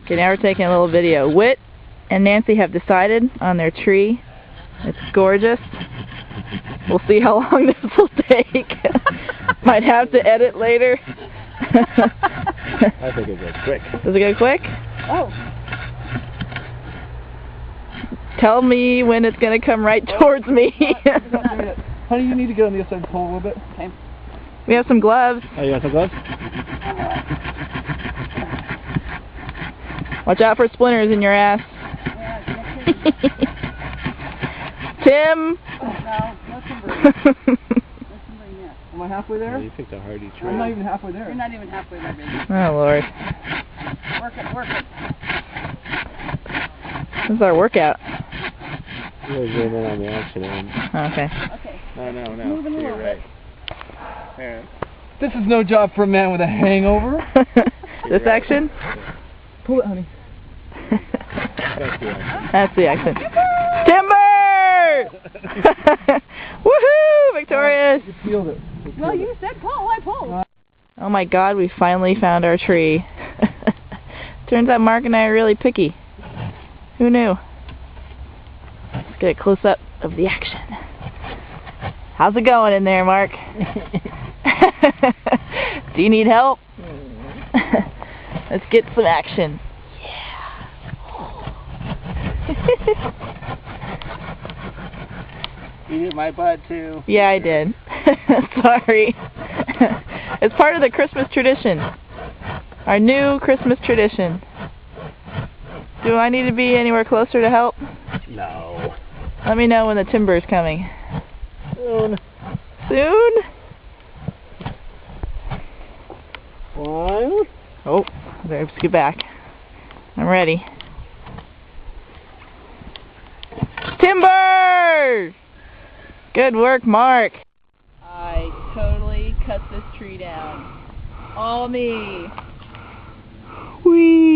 Okay, now we're taking a little video. Whit and Nancy have decided on their tree. It's gorgeous. We'll see how long this will take. Might have to edit later. I think it goes quick. Does it go quick? Oh. Tell me when it's going to come right towards me. Honey, you need to get on the other side of the pole a little bit. Okay. We have some gloves. Oh, you got some gloves? Watch out for splinters in your ass. Tim! No timber. Am I halfway there? You picked a hardy tree. I'm not even halfway there. You're not even halfway there, baby. Oh, Lord. Work it, work it. This is our workout. You're zoom in on the action end. Okay. Okay. No. Moving a little You're bit. right. Erin. This is no job for a man with a hangover. This action? Pull it, honey. That's the action. That's the action. Timber! Woohoo! Victorious! You peeled it. Well, you said pull, I pulled. Oh my God, we finally found our tree. Turns out Mark and I are really picky. Who knew? Let's get a close-up of the action. How's it going in there, Mark? Do you need help? Let's get some action. You hit my butt too. Yeah, I did. Sorry. It's part of the Christmas tradition. Our new Christmas tradition. Do I need to be anywhere closer to help? No. Let me know when the timber is coming. Soon. Soon? One. Oh, let's get back. I'm ready. Timber! Good work, Mark. I totally cut this tree down. All me. Whee!